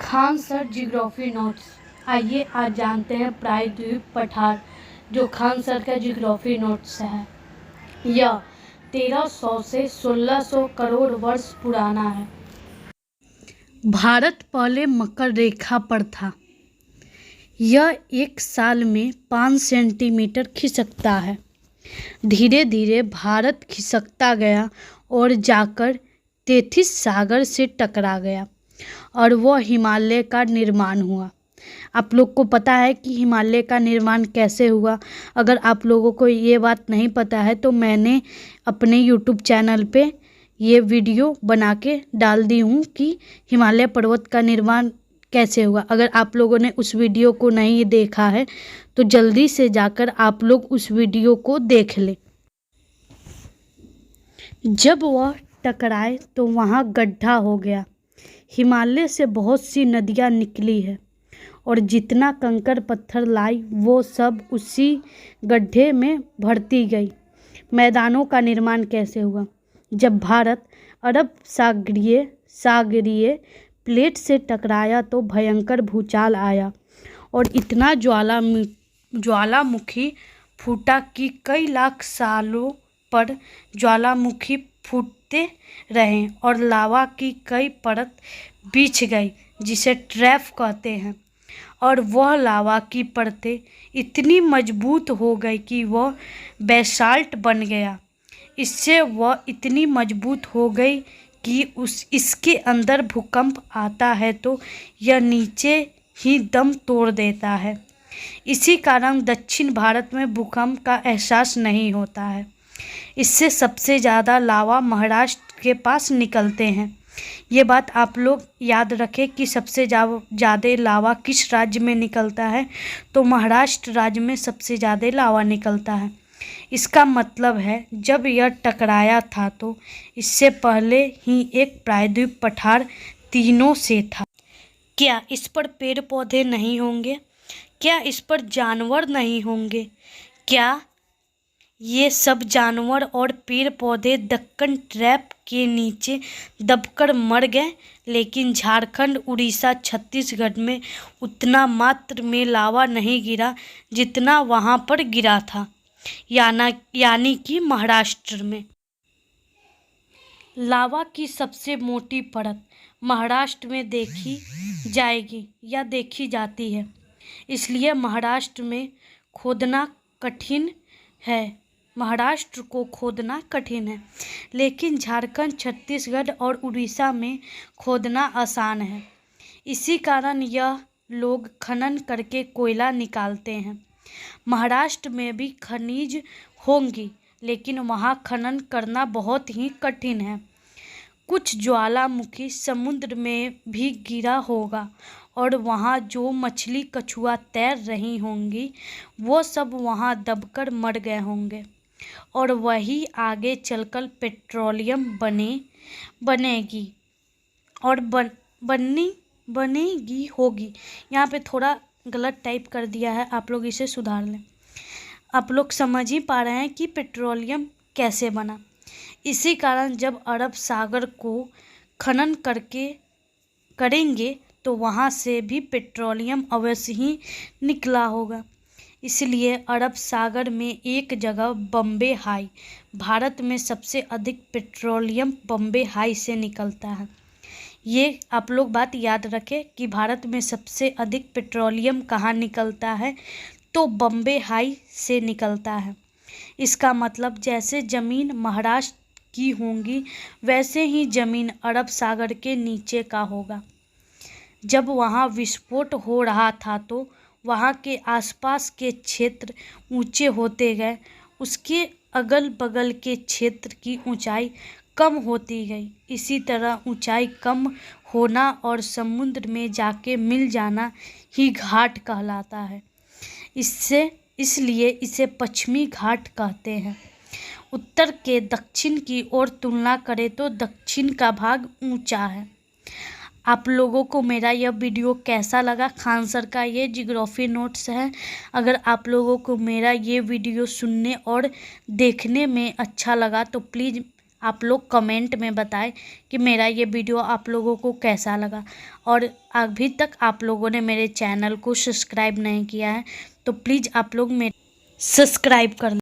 Khan sir geography notes. आइए आज जानते हैं प्रायद्वीप पठार जो खान सर का जियोग्राफी नोट्स है। यह 1300 से 1600 करोड़ वर्ष पुराना है। भारत पहले मकर रेखा पर था। यह एक साल में 5 सेंटीमीटर खिसकता है। धीरे धीरे भारत खिसकता गया और जाकर तेथिस सागर से टकरा गया और वह हिमालय का निर्माण हुआ। आप लोग को पता है कि हिमालय का निर्माण कैसे हुआ? अगर आप लोगों को ये बात नहीं पता है तो मैंने अपने YouTube चैनल पे ये वीडियो बना के डाल दी हूँ कि हिमालय पर्वत का निर्माण कैसे हुआ। अगर आप लोगों ने उस वीडियो को नहीं देखा है तो जल्दी से जाकर आप लोग उस वीडियो को देख लें। जब वह टकराए तो वहाँ गड्ढा हो गया। हिमालय से बहुत सी नदियाँ निकली है और जितना कंकड़ पत्थर लाई वो सब उसी गड्ढे में भरती गई। मैदानों का निर्माण कैसे हुआ? जब भारत अरब सागरीय प्लेट से टकराया तो भयंकर भूचाल आया और इतना ज्वालामुखी फूटा कि कई लाख सालों पर ज्वालामुखी फूटते रहे और लावा की कई परत बिछ गई जिसे ट्रैप कहते हैं। और वह लावा की परतें इतनी मजबूत हो गई कि वह बेसाल्ट बन गया। इससे वह इतनी मजबूत हो गई कि इसके अंदर भूकंप आता है तो यह नीचे ही दम तोड़ देता है। इसी कारण दक्षिण भारत में भूकंप का एहसास नहीं होता है। इससे सबसे ज़्यादा लावा महाराष्ट्र के पास निकलते हैं। ये बात आप लोग याद रखें कि सबसे ज़्यादा लावा किस राज्य में निकलता है, तो महाराष्ट्र राज्य में सबसे ज़्यादा लावा निकलता है। इसका मतलब है जब यह टकराया था तो इससे पहले ही एक प्रायद्वीप पठार तीनों से था। क्या इस पर पेड़ पौधे नहीं होंगे? क्या इस पर जानवर नहीं होंगे? क्या ये सब जानवर और पेड़ पौधे दक्कन ट्रैप के नीचे दबकर मर गए? लेकिन झारखंड, उड़ीसा, छत्तीसगढ़ में उतना मात्रा में लावा नहीं गिरा जितना वहाँ पर गिरा था, यानी कि महाराष्ट्र में। लावा की सबसे मोटी परत महाराष्ट्र में देखी जाएगी या देखी जाती है, इसलिए महाराष्ट्र को खोदना कठिन है। लेकिन झारखंड, छत्तीसगढ़ और उड़ीसा में खोदना आसान है। इसी कारण यह लोग खनन करके कोयला निकालते हैं। महाराष्ट्र में भी खनिज होंगी लेकिन वहाँ खनन करना बहुत ही कठिन है। कुछ ज्वालामुखी समुद्र में भी गिरा होगा और वहाँ जो मछली कछुआ तैर रही होंगी वो सब वहाँ दबकर मर गए होंगे और वही आगे चलकर पेट्रोलियम बनेगी और बनेगी होगी। यहाँ पे थोड़ा गलत टाइप कर दिया है, आप लोग इसे सुधार लें। आप लोग समझ ही पा रहे हैं कि पेट्रोलियम कैसे बना। इसी कारण जब अरब सागर को खनन करेंगे तो वहाँ से भी पेट्रोलियम अवश्य ही निकला होगा। इसलिए अरब सागर में एक जगह बम्बे हाई, भारत में सबसे अधिक पेट्रोलियम बम्बे हाई से निकलता है। ये आप लोग बात याद रखें कि भारत में सबसे अधिक पेट्रोलियम कहाँ निकलता है, तो बम्बे हाई से निकलता है। इसका मतलब जैसे ज़मीन महाराष्ट्र की होंगी वैसे ही ज़मीन अरब सागर के नीचे का होगा। जब वहाँ विस्फोट हो रहा था तो वहाँ के आसपास के क्षेत्र ऊंचे होते गए, उसके अगल बगल के क्षेत्र की ऊंचाई कम होती गई। इसी तरह ऊंचाई कम होना और समुद्र में जाके मिल जाना ही घाट कहलाता है। इसलिए इसे पश्चिमी घाट कहते हैं। उत्तर के दक्षिण की ओर तुलना करें तो दक्षिण का भाग ऊंचा है। आप लोगों को मेरा यह वीडियो कैसा लगा? खान सर का ये जियोग्राफी नोट्स है। अगर आप लोगों को मेरा ये वीडियो सुनने और देखने में अच्छा लगा तो प्लीज़ आप लोग कमेंट में बताएं कि मेरा ये वीडियो आप लोगों को कैसा लगा। और अभी तक आप लोगों ने मेरे चैनल को सब्सक्राइब नहीं किया है तो प्लीज़ आप लोग मेरे सब्सक्राइब कर